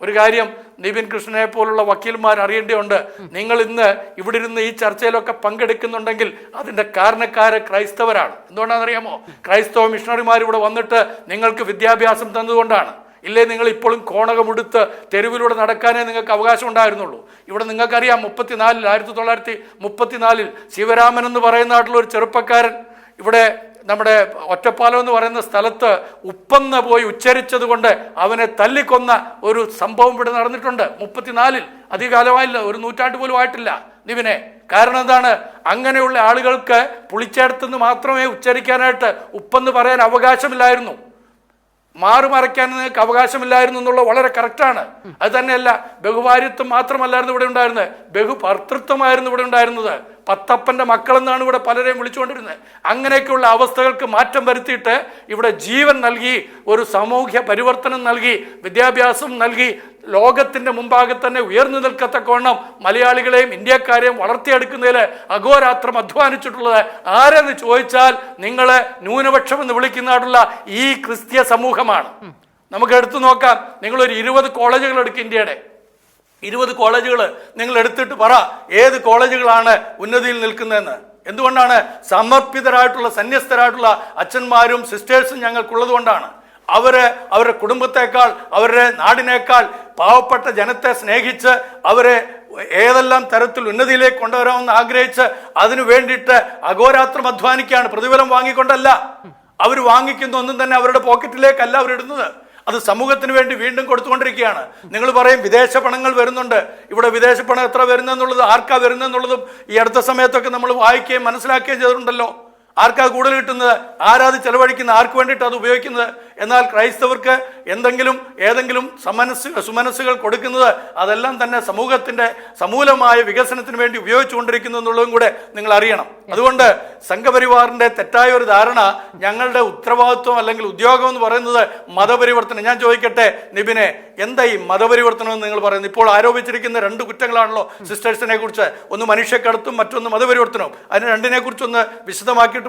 ഒരു കാര്യം നിബിൻ കൃഷ്ണനെ പോലുള്ള വക്കീൽമാർ അറിയേണ്ടതുണ്ട്. നിങ്ങൾ ഇന്ന് ഇവിടെ ഇരുന്ന് ഈ ചർച്ചയിലൊക്കെ പങ്കെടുക്കുന്നുണ്ടെങ്കിൽ അതിൻ്റെ കാരണക്കാര് ക്രൈസ്തവരാണ്. എന്തുകൊണ്ടാണെന്നറിയാമോ? ക്രൈസ്തവ മിഷണറിമാർ ഇവിടെ വന്നിട്ട് നിങ്ങൾക്ക് വിദ്യാഭ്യാസം തന്നതുകൊണ്ടാണ്. ഇല്ലേ നിങ്ങൾ ഇപ്പോഴും കോണകമെടുത്ത് തെരുവിലൂടെ നടക്കാനേ നിങ്ങൾക്ക് അവകാശം ഉണ്ടായിരുന്നുള്ളൂ. ഇവിടെ നിങ്ങൾക്കറിയാം 1934 ശിവരാമൻ എന്ന് പറയുന്ന നാട്ടിലൊരു ചെറുപ്പക്കാരൻ ഇവിടെ നമ്മുടെ ഒറ്റപ്പാലം എന്ന് പറയുന്ന സ്ഥലത്ത് ഉപ്പെന്ന് പോയി ഉച്ചരിച്ചത് കൊണ്ട് അവനെ തല്ലിക്കൊന്ന ഒരു സംഭവം ഇവിടെ നടന്നിട്ടുണ്ട്. 34 അധികകാലമായില്ല, ഒരു നൂറ്റാണ്ട് പോലും ആയിട്ടില്ല നിവിനെ. കാരണം എന്താണ്? അങ്ങനെയുള്ള ആളുകൾക്ക് പുളിച്ചേർത്തുനിന്ന് മാത്രമേ ഉച്ചരിക്കാനായിട്ട് ഉപ്പെന്ന് പറയാൻ അവകാശമില്ലായിരുന്നു, മാറുമറയ്ക്കാൻ നിങ്ങൾക്ക് അവകാശമില്ലായിരുന്നു എന്നുള്ളത് വളരെ കറക്റ്റാണ്. അത് തന്നെയല്ല, ബഹുഭാര്യത്വം മാത്രമല്ലായിരുന്നു ഇവിടെ ഉണ്ടായിരുന്നത്, ബഹുഭർത്തൃത്വമായിരുന്നു ഇവിടെ ഉണ്ടായിരുന്നത്. പത്തപ്പൻ്റെ മക്കളെന്നാണ് ഇവിടെ പലരെയും വിളിച്ചുകൊണ്ടിരുന്നത്. അങ്ങനെയൊക്കെയുള്ള അവസ്ഥകൾക്ക് മാറ്റം വരുത്തിയിട്ട് ഇവിടെ ജീവൻ നൽകി, ഒരു സാമൂഹ്യ പരിവർത്തനം നൽകി, വിദ്യാഭ്യാസം നൽകി, ലോകത്തിൻ്റെ മുമ്പാകെ തന്നെ ഉയർന്നു നിൽക്കത്തക്കവണ്ണം മലയാളികളെയും ഇന്ത്യക്കാരെയും വളർത്തിയെടുക്കുന്നതിൽ അഹോരാത്രം അധ്വാനിച്ചിട്ടുള്ളത് ആരെന്ന് ചോദിച്ചാൽ നിങ്ങളെ ന്യൂനപക്ഷം എന്ന് വിളിക്കുന്നതായിട്ടുള്ള ഈ ക്രിസ്തീയ സമൂഹമാണ്. നമുക്ക് എടുത്തു നോക്കാം. നിങ്ങളൊരു 20 കോളേജുകൾ എടുക്കും, ഇന്ത്യയുടെ 20 കോളേജുകൾ നിങ്ങൾ എടുത്തിട്ട് പറ ഏത് കോളേജുകളാണ് ഉന്നതിയിൽ നിൽക്കുന്നതെന്ന്. എന്തുകൊണ്ടാണ്? സമർപ്പിതരായിട്ടുള്ള സന്യസ്തരായിട്ടുള്ള അച്ഛന്മാരും സിസ്റ്റേഴ്സും ഞങ്ങൾക്കുള്ളത് കൊണ്ടാണ്. അവരുടെ കുടുംബത്തെക്കാൾ, അവരുടെ നാടിനേക്കാൾ പാവപ്പെട്ട ജനത്തെ സ്നേഹിച്ച് അവരെ ഏതെല്ലാം തരത്തിൽ ഉന്നതിയിലേക്ക് കൊണ്ടുവരാമെന്ന് ആഗ്രഹിച്ച് അതിനു വേണ്ടിയിട്ട് അഹോരാത്രം അധ്വാനിക്കുകയാണ്. പ്രതിഫലം വാങ്ങിക്കൊണ്ടല്ല. അവർ വാങ്ങിക്കുന്ന ഒന്നും തന്നെ അവരുടെ പോക്കറ്റിലേക്കല്ല അവരിടുന്നത്. അത് സമൂഹത്തിന് വേണ്ടി വീണ്ടും കൊടുത്തുകൊണ്ടിരിക്കുകയാണ്. നിങ്ങൾ പറയും വിദേശ പണങ്ങൾ വരുന്നുണ്ട്. ഇവിടെ വിദേശ പണം എത്ര വരുന്നെന്നുള്ളത്, ആർക്കാ വരുന്നെന്നുള്ളതും ഈ അടുത്ത സമയത്തൊക്കെ നമ്മൾ വായിക്കുകയും മനസ്സിലാക്കുകയും ചെയ്തിട്ടുണ്ടല്ലോ. ആർക്കാ കൂടുതൽ കിട്ടുന്നത്, ആരാത് ചെലവഴിക്കുന്നത്, ആർക്ക് വേണ്ടിയിട്ട് അത് ഉപയോഗിക്കുന്നത്. എന്നാൽ ക്രൈസ്തവർക്ക് ഏതെങ്കിലും സുമനസ്സുകൾ കൊടുക്കുന്നത് അതെല്ലാം തന്നെ സമൂഹത്തിന്റെ സമൂലമായ വികസനത്തിന് വേണ്ടി ഉപയോഗിച്ചുകൊണ്ടിരിക്കുന്നു എന്നുള്ളതും കൂടെ നിങ്ങൾ അറിയണം. അതുകൊണ്ട് സംഘപരിവാറിന്റെ തെറ്റായ ഒരു ധാരണ ഞങ്ങളുടെ ഉത്തരവാദിത്വം അല്ലെങ്കിൽ ഉദ്യോഗം എന്ന് പറയുന്നത് മതപരിവർത്തനം. ഞാൻ ചോദിക്കട്ടെ നിബിനെ, എന്താ ഈ മതപരിവർത്തനം എന്ന് നിങ്ങൾ പറയുന്നത്? ഇപ്പോൾ ആരോപിച്ചിരിക്കുന്ന 2 കുറ്റങ്ങളാണല്ലോ സിസ്റ്റേഴ്സിനെ കുറിച്ച്. ഒന്ന് മനുഷ്യക്കടത്തും, മറ്റൊന്ന് മതപരിവർത്തനവും. അതിന് രണ്ടിനെ കുറിച്ചൊന്ന് വിശദമാക്കിയിട്ട്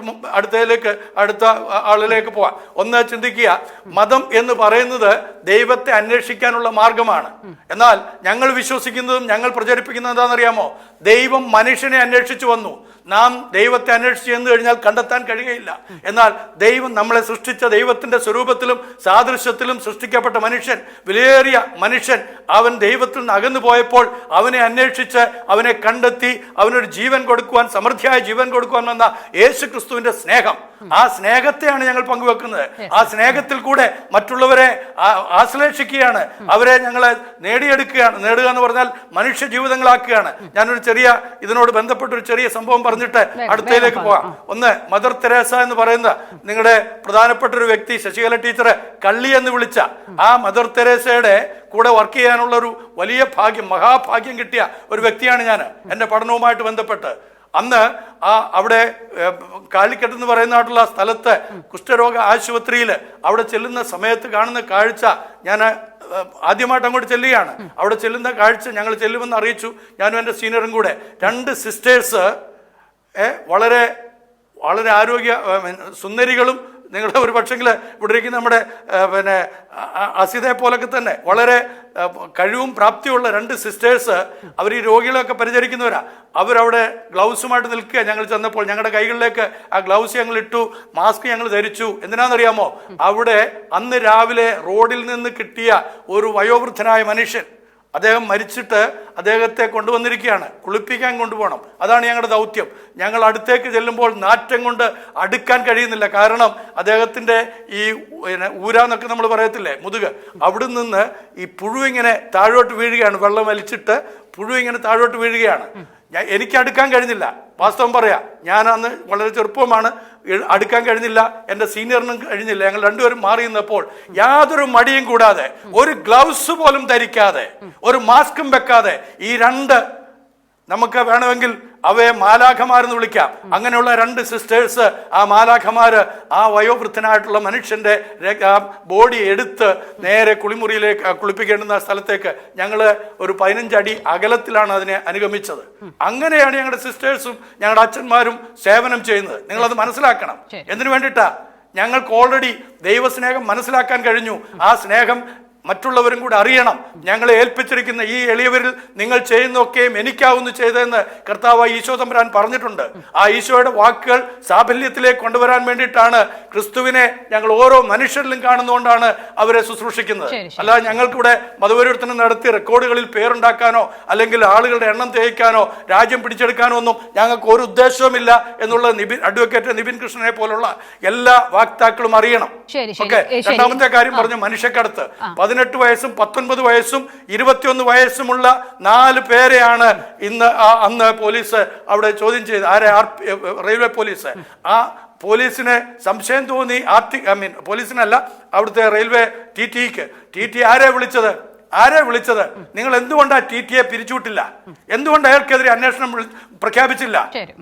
അടുത്ത ആളിലേക്ക് പോവാം. ഒന്ന് ചിന്തിക്കുക, മതം എന്ന് പറയുന്നത് ദൈവത്തെ അന്വേഷിക്കാനുള്ള മാർഗമാണ്. എന്നാൽ ഞങ്ങൾ വിശ്വസിക്കുന്നതും ഞങ്ങൾ പ്രചരിപ്പിക്കുന്നതും എന്താണെന്നറിയാമോ? ദൈവം മനുഷ്യനെ അന്വേഷിച്ചു വന്നു. നാം ദൈവത്തെ അന്വേഷിച്ച് ചെന്ന് കഴിഞ്ഞാൽ കണ്ടെത്താൻ കഴിയുകയില്ല. എന്നാൽ ദൈവം നമ്മളെ സൃഷ്ടിച്ച ദൈവത്തിന്റെ സ്വരൂപത്തിലും സാദൃശ്യത്തിലും സൃഷ്ടിക്കപ്പെട്ട മനുഷ്യൻ, വിലയേറിയ മനുഷ്യൻ, അവൻ ദൈവത്തിൽ നിന്ന് അകന്നു പോയപ്പോൾ അവനെ അന്വേഷിച്ച് അവനെ കണ്ടെത്തി അവനൊരു ജീവൻ കൊടുക്കുവാൻ, സമൃദ്ധിയായ ജീവൻ കൊടുക്കുവാൻ വന്ന യേശു ക്രിസ്തുവിന്റെ സ്നേഹം, ആ സ്നേഹത്തെയാണ് ഞങ്ങൾ പങ്കുവെക്കുന്നത്. ആ സ്നേഹത്തിൽ കൂടെ മറ്റുള്ളവരെ ആശ്ലേഷിക്കുകയാണ്, അവരെ ഞങ്ങളെ നേടിയെടുക്കുകയാണ്. നേടുക എന്ന് പറഞ്ഞാൽ മനുഷ്യ ജീവിതങ്ങളാക്കുകയാണ്. ഞാനൊരു ഇതിനോട് ബന്ധപ്പെട്ടൊരു ചെറിയ സംഭവം പറഞ്ഞിട്ട് അടുത്തയിലേക്ക് പോകാം. ഒന്ന്, മദർ തെരേസ എന്ന് പറയുന്ന നിങ്ങളുടെ പ്രധാനപ്പെട്ട ഒരു വ്യക്തി, ശശികല ടീച്ചറെ കള്ളി എന്ന് വിളിച്ച ആ മദർ തെരേസയുടെ കൂടെ വർക്ക് ചെയ്യാനുള്ള ഒരു വലിയ ഭാഗ്യം, മഹാഭാഗ്യം കിട്ടിയ ഒരു വ്യക്തിയാണ് ഞാൻ. എൻ്റെ പഠനവുമായിട്ട് ബന്ധപ്പെട്ട് അന്ന് അവിടെ കാലിക്കട്ട് എന്ന് പറയുന്നതായിട്ടുള്ള സ്ഥലത്ത് കുഷ്ഠരോഗ ആശുപത്രിയിൽ അവിടെ ചെല്ലുന്ന സമയത്ത് കാണുന്ന കാഴ്ച, ഞാൻ ആദ്യമായിട്ട് അങ്ങോട്ട് ചെല്ലുകയാണ്. അവിടെ ചെല്ലുന്ന കാഴ്ച ഞങ്ങൾ ചെല്ലുമെന്ന് അറിയിച്ചു, ഞാനും എൻ്റെ സീനിയറും കൂടെ. 2 സിസ്റ്റേഴ്സ് വളരെ വളരെ ആരോഗ്യ സുന്ദരികളും, നിങ്ങളുടെ ഒരു പക്ഷെങ്കിൽ ഇവിടെ ഇരിക്കുന്ന നമ്മുടെ അസിതയെ പോലൊക്കെ തന്നെ വളരെ കഴിവും പ്രാപ്തിയുള്ള 2 സിസ്റ്റേഴ്സ്, അവർ ഈ രോഗികളെയൊക്കെ പരിചരിക്കുന്നവരാ. അവരവിടെ ഗ്ലൗസുമായിട്ട് നിൽക്കുക. ഞങ്ങൾ ചെന്നപ്പോൾ ഞങ്ങളുടെ കൈകളിലേക്ക് ആ ഗ്ലൗസ് ഞങ്ങൾ ഇട്ടു, മാസ്ക് ഞങ്ങൾ ധരിച്ചു. എന്തിനാണെന്നറിയാമോ? അവിടെ അന്ന് രാവിലെ റോഡിൽ നിന്ന് കിട്ടിയ ഒരു വയോവൃദ്ധനായ മനുഷ്യൻ, അദ്ദേഹം മരിച്ചിട്ട് അദ്ദേഹത്തെ കൊണ്ടുവന്നിരിക്കുകയാണ്, കുളിപ്പിക്കാൻ കൊണ്ടുപോകണം. അതാണ് ഞങ്ങളുടെ ദൗത്യം. ഞങ്ങൾ അടുത്തേക്ക് ചെല്ലുമ്പോൾ നാറ്റം കൊണ്ട് അടുക്കാൻ കഴിയുന്നില്ല. കാരണം അദ്ദേഹത്തിൻ്റെ ഈ ഊരാന്നൊക്കെ നമ്മൾ പറയത്തില്ലേ, മുതുക്, അവിടെ നിന്ന് ഈ പുഴു ഇങ്ങനെ താഴോട്ട് വീഴുകയാണ്. വെള്ളം വലിച്ചിട്ട് പുഴു ഇങ്ങനെ താഴോട്ട് വീഴുകയാണ്. എനിക്ക് അടുക്കാൻ കഴിഞ്ഞില്ല, വാസ്തവം പറയാം. ഞാൻ അന്ന് വളരെ ചെറുപ്പമാണ്, അടുക്കാൻ കഴിഞ്ഞില്ല, എൻ്റെ സീനിയറിനും കഴിഞ്ഞില്ല. ഞങ്ങൾ 2 പേരും മാറി നിന്നപ്പോൾ യാതൊരു മടിയും കൂടാതെ, ഒരു ഗ്ലൗസ് പോലും ധരിക്കാതെ, ഒരു മാസ്കും വെക്കാതെ, ഈ 2 നമുക്ക് വേണമെങ്കിൽ അവയെ മാലാഖമാരെന്ന് വിളിക്കാം, അങ്ങനെയുള്ള 2 സിസ്റ്റേഴ്സ്, ആ മാലാഖമാര് ആ വയോവൃദ്ധനായിട്ടുള്ള മനുഷ്യന്റെ ബോഡി എടുത്ത് നേരെ കുളിമുറിയിലേക്ക്, കുളിപ്പിക്കേണ്ടുന്ന സ്ഥലത്തേക്ക് ഞങ്ങൾ ഒരു 15 അടി അകലത്തിലാണ് അതിനെ അനുഗമിച്ചത്. അങ്ങനെയാണ് ഞങ്ങളുടെ സിസ്റ്റേഴ്സും ഞങ്ങളുടെ അച്ഛന്മാരും സേവനം ചെയ്യുന്നത്. നിങ്ങളത് മനസ്സിലാക്കണം. എന്തിനു വേണ്ടിയിട്ടാ? ഞങ്ങൾക്ക് ഓൾറെഡി ദൈവസ്നേഹം മനസ്സിലാക്കാൻ കഴിഞ്ഞു. ആ സ്നേഹം മറ്റുള്ളവരും കൂടെ അറിയണം. ഞങ്ങളെ ഏൽപ്പിച്ചിരിക്കുന്ന ഈ എളിയവരിൽ നിങ്ങൾ ചെയ്യുന്നൊക്കെയും എനിക്കാവുന്നു ചെയ്തതെന്ന് കർത്താവ് ഈശോ തമ്പുരാൻ പറഞ്ഞിട്ടുണ്ട്. ആ ഈശോയുടെ വാക്കുകൾ സാഫല്യത്തിലേക്ക് കൊണ്ടുവരാൻ വേണ്ടിയിട്ടാണ് ക്രിസ്തുവിനെ ഞങ്ങൾ ഓരോ മനുഷ്യരിലും കാണുന്നതുകൊണ്ടാണ് അവരെ ശുശ്രൂഷിക്കുന്നത്. അല്ലാതെ ഞങ്ങൾക്കിവിടെ മതപരിവർത്തനം നടത്തി റെക്കോർഡുകളിൽ പേരുണ്ടാക്കാനോ അല്ലെങ്കിൽ ആളുകളുടെ എണ്ണം തേയ്ക്കാനോ രാജ്യം പിടിച്ചെടുക്കാനോ ഒന്നും ഞങ്ങൾക്ക് ഒരു ഉദ്ദേശവുമില്ല എന്നുള്ളത് അഡ്വക്കേറ്റ് നിബിൻ കൃഷ്ണനെ പോലുള്ള എല്ലാ വാക്താക്കളും അറിയണം. ഓക്കെ, രണ്ടാമത്തെ കാര്യം പറഞ്ഞു മനുഷ്യക്കടത്ത്. 18 വയസ്സും 19 വയസ്സും 21 വയസ്സുമുള്ള 4 പേരെയാണ് അന്ന് പോലീസ് അവിടെ ചോദ്യം ചെയ്ത്. Railway police. ആ പോലീസിന് സംശയം തോന്നി, പോലീസിനല്ല, അവിടുത്തെ റെയിൽവേ ടി ആരെ വിളിച്ചത്? നിങ്ങൾ എന്തുകൊണ്ടാണ് ടി പിരിച്ചുവിട്ടില്ല? എന്തുകൊണ്ട് അയാൾക്കെതിരെ അന്വേഷണം പ്രഖ്യാപിച്ചില്ല?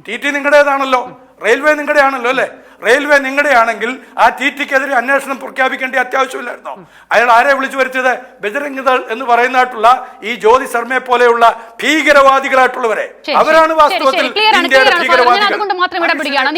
ടി നിങ്ങളുടേതാണല്ലോ, റെയിൽവേ നിങ്ങളുടെ ആണല്ലോ അല്ലെ? റെയിൽവേ നിങ്ങളുടെ ആണെങ്കിൽ ആ ടിക്കെതിരെ അന്വേഷണം പ്രഖ്യാപിക്കേണ്ട അത്യാവശ്യമില്ലായിരുന്നോ? അയാൾ ആരെ വിളിച്ചു വരുത്തിയത്? ബജരംഗ് ദൾ എന്ന് പറയുന്നതായിട്ടുള്ള ഈ ജ്യോതി ശർമ്മയെ പോലെയുള്ള ഭീകരവാദികളായിട്ടുള്ളവരെ, അവരാണ് വാസ്തവത്തിൽ ഇന്ത്യയുടെ ഭീകരവാദികൾ.